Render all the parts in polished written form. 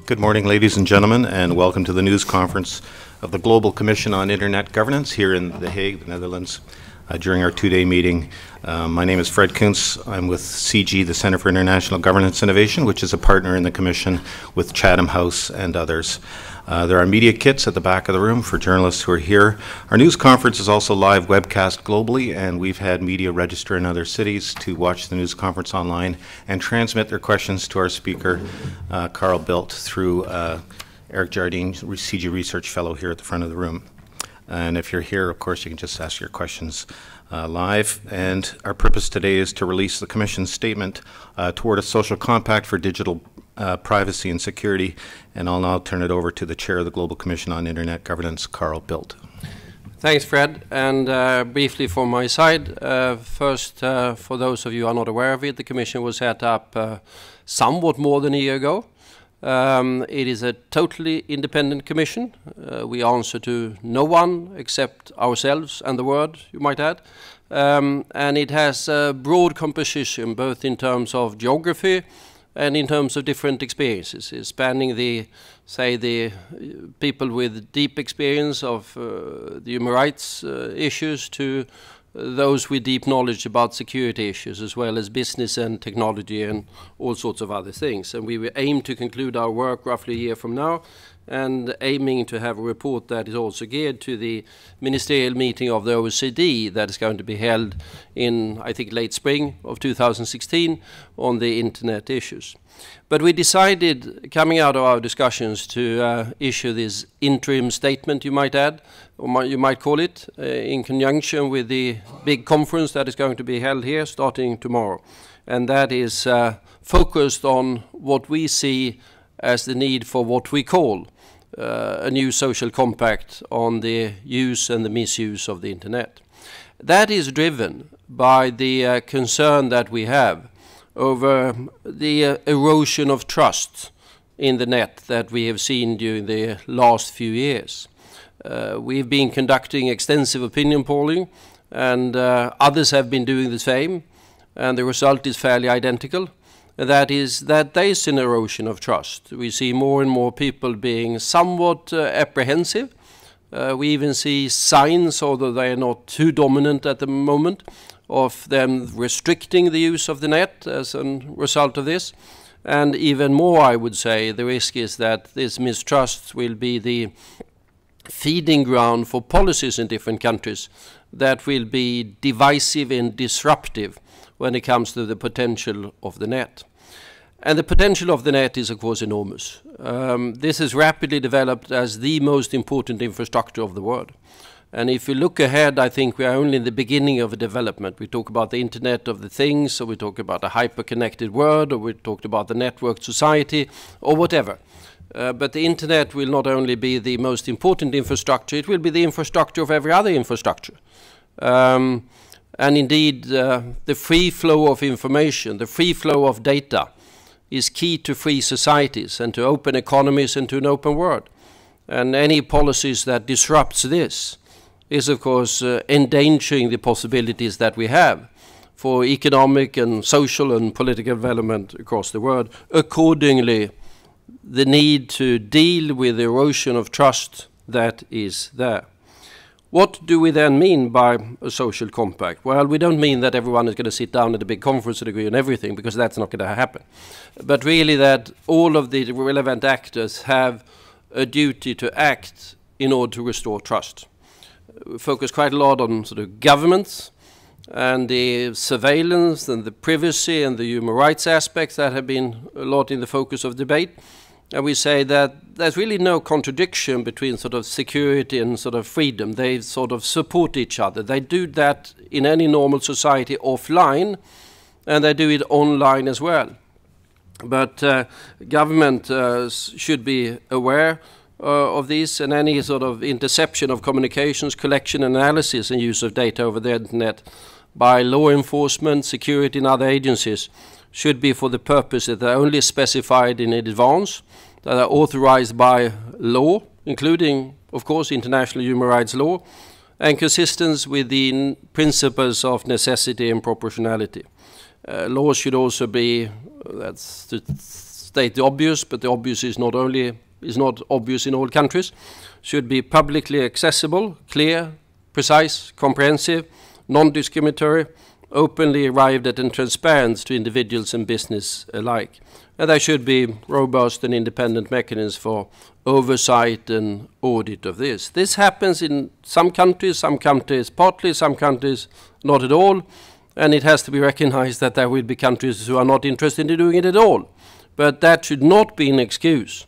Good morning, ladies and gentlemen, and welcome to the news conference of the Global Commission on Internet Governance here in The Hague, the Netherlands, during our two-day meeting. My name is Fred Kuntz. I'm with CG, the Center for International Governance Innovation, which is a partner in the Commission with Chatham House and others. There are media kits at the back of the room for journalists who are here. Our news conference is also live webcast globally, and we've had media register in other cities to watch the news conference online and transmit their questions to our speaker, Carl Bildt, through Eric Jardine, CG Research Fellow here at the front of the room. And if you're here, of course, you can just ask your questions live. And our purpose today is to release the Commission's statement toward a social compact for digital privacy and security. And I'll now turn it over to the Chair of the Global Commission on Internet Governance, Carl Bildt. Thanks, Fred. And briefly from my side, first, for those of you who are not aware of it, the Commission was set up somewhat more than a year ago. It is a totally independent commission. We answer to no one except ourselves and the word, you might add. And it has a broad composition, both in terms of geography and in terms of different experiences. It's spanning the people with deep experience of the human rights issues to those with deep knowledge about security issues, as well as business and technology and all sorts of other things. And we will aim to conclude our work roughly a year from now, and aiming to have a report that is also geared to the ministerial meeting of the OECD that is going to be held in, I think, late spring of 2016 on the internet issues. But we decided, coming out of our discussions, to issue this interim statement, you might add, or you might call it, in conjunction with the big conference that is going to be held here starting tomorrow. And that is focused on what we see as the need for what we call a new social compact on the use and the misuse of the internet. That is driven by the concern that we have over the erosion of trust in the net that we have seen during the last few years. We've been conducting extensive opinion polling, and others have been doing the same, and the result is fairly identical. That is that there is an erosion of trust. We see more and more people being somewhat apprehensive. We even see signs, although they are not too dominant at the moment, of them restricting the use of the net as a result of this. And even more, I would say, the risk is that this mistrust will be the feeding ground for policies in different countries that will be divisive and disruptive when it comes to the potential of the net. And the potential of the net is, of course, enormous. This has rapidly developed as the most important infrastructure of the world. And if you look ahead, I think we are only in the beginning of a development. We talk about the Internet of the Things, or we talk about a hyper-connected world, or we talked about the networked society, or whatever. But the Internet will not only be the most important infrastructure, it will be the infrastructure of every other infrastructure. And indeed, the free flow of information, the free flow of data, is key to free societies and to open economies and to an open world. And any policies that disrupts this is, of course, endangering the possibilities that we have for economic and social and political development across the world. Accordingly, the need to deal with the erosion of trust that is there. What do we then mean by a social compact? Well, we don't mean that everyone is going to sit down at a big conference and agree on everything, because that's not going to happen. But really that all of the relevant actors have a duty to act in order to restore trust. We focus quite a lot on sort of governments and the surveillance and the privacy and the human rights aspects that have been a lot in the focus of debate. And we say that there's really no contradiction between sort of security and sort of freedom. They sort of support each other. They do that in any normal society offline, and they do it online as well. But government should be aware of this, and any sort of interception of communications, collection, analysis, and use of data over the internet by law enforcement, security, and other agencies should be for the purpose that are only specified in advance, that are authorized by law, including, of course, international human rights law, and consistent with the principles of necessity and proportionality. Laws should also be, that's to state the obvious, but the obvious is not obvious in all countries, should be publicly accessible, clear, precise, comprehensive, non-discriminatory, openly arrived at and transparent to individuals and business alike. And there should be robust and independent mechanisms for oversight and audit of this. This happens in some countries partly, some countries not at all, and it has to be recognized that there will be countries who are not interested in doing it at all. But that should not be an excuse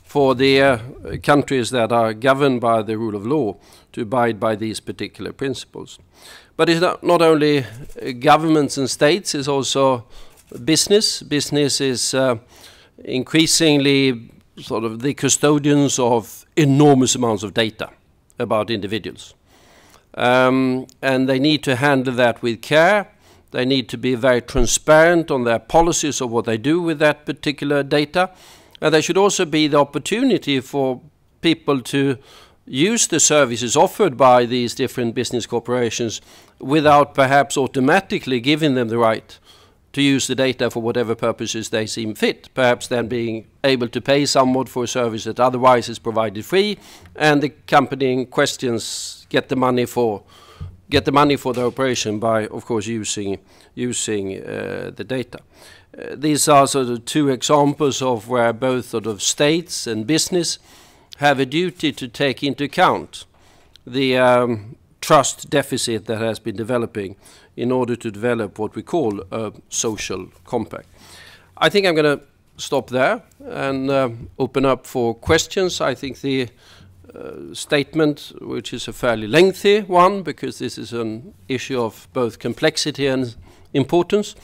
for the countries that are governed by the rule of law to abide by these particular principles. But it's not only governments and states, it's also business. Business is increasingly sort of the custodians of enormous amounts of data about individuals. And they need to handle that with care. They need to be very transparent on their policies of what they do with that particular data. And there should also be the opportunity for people to use the services offered by these different business corporations without perhaps automatically giving them the right to use the data for whatever purposes they seem fit, perhaps then being able to pay somewhat for a service that otherwise is provided free, and the company in questions get the money for the operation by, of course, using the data. These are sort of two examples of where both sort of states and business have a duty to take into account the trust deficit that has been developing in order to develop what we call a social compact. I think I'm going to stop there and open up for questions. I think the statement, which is a fairly lengthy one, because this is an issue of both complexity and importance,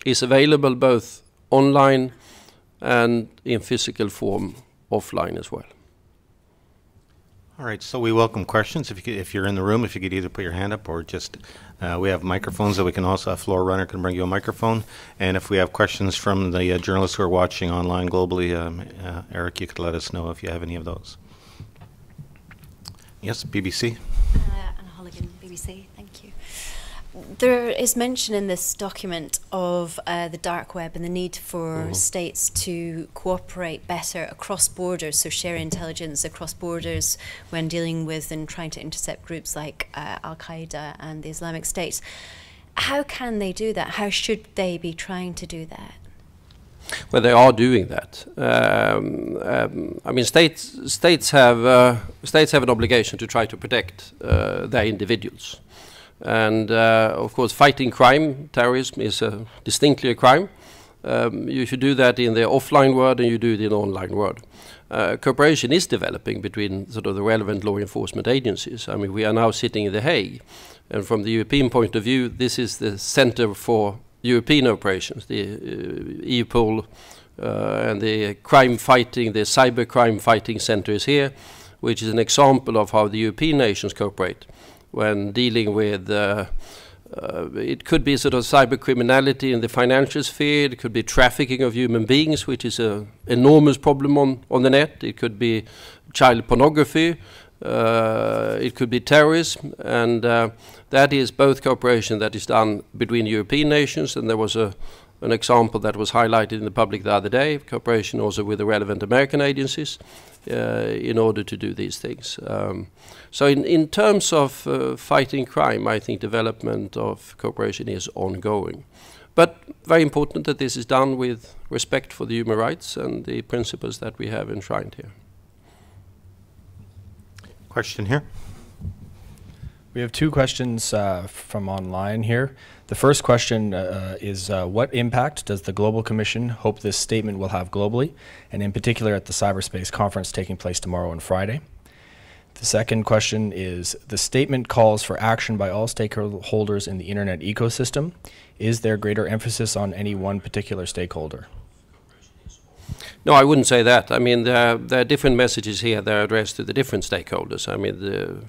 is available both online and in physical form offline as well. All right, so we welcome questions. If you're in the room, if you could either put your hand up or just, we have microphones that we can also, a floor runner can bring you a microphone. And if we have questions from the journalists who are watching online globally, Eric, you could let us know if you have any of those. Yes, BBC. Anna Holligan, BBC, thank you. There is mention in this document of the dark web and the need for states to cooperate better across borders, so share intelligence across borders when dealing with and trying to intercept groups like Al-Qaeda and the Islamic State. How can they do that? How should they be trying to do that? Well, they are doing that. I mean, states have an obligation to try to protect their individuals. And of course, fighting crime, terrorism, is distinctly a crime. You should do that in the offline world, and you do it in the online world. Cooperation is developing between sort of the relevant law enforcement agencies. I mean, we are now sitting in The Hague, and from the European point of view, this is the center for European operations, the EUPOL and the crime fighting, the cyber crime fighting center is here, which is an example of how the European nations cooperate when dealing with, it could be sort of cyber criminality in the financial sphere, it could be trafficking of human beings, which is an enormous problem on the net, it could be child pornography, it could be terrorism, and that is both cooperation that is done between European nations, and there was an example that was highlighted in the public the other day, cooperation also with the relevant American agencies in order to do these things. So in terms of fighting crime, I think development of cooperation is ongoing. But very important that this is done with respect for the human rights and the principles that we have enshrined here. Question here. We have two questions from online here. The first question is what impact does the Global Commission hope this statement will have globally, and in particular at the cyberspace conference taking place tomorrow and Friday? The second question is, the statement calls for action by all stakeholders in the internet ecosystem. Is there greater emphasis on any one particular stakeholder? No, I wouldn't say that. I mean, there are different messages here that are addressed to the different stakeholders. I mean, the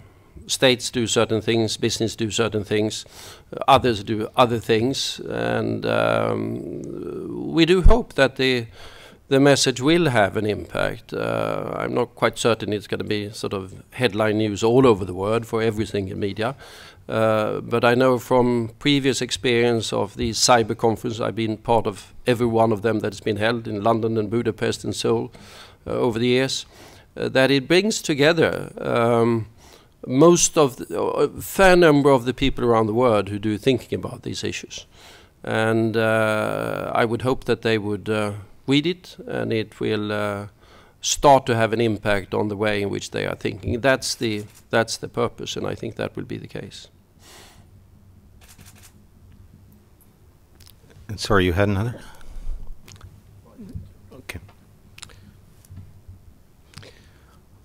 states do certain things, business do certain things, others do other things, and we do hope that the the message will have an impact. I'm not quite certain it's going to be sort of headline news all over the world for every single media. But I know from previous experience of these cyber conferences, I've been part of every one of them that has been held in London and Budapest and Seoul over the years, that it brings together most of a fair number of the people around the world who do thinking about these issues. And I would hope that they would read it, and it will start to have an impact on the way in which they are thinking. That's the purpose, and I think that will be the case. And sorry, you had another? Okay.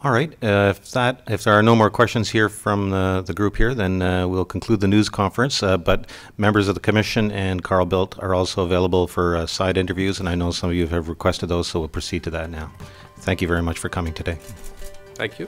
All right. If there are no more questions here from the group here, then we'll conclude the news conference. But members of the Commission and Carl Bildt are also available for side interviews, and I know some of you have requested those, so we'll proceed to that now. Thank you very much for coming today. Thank you.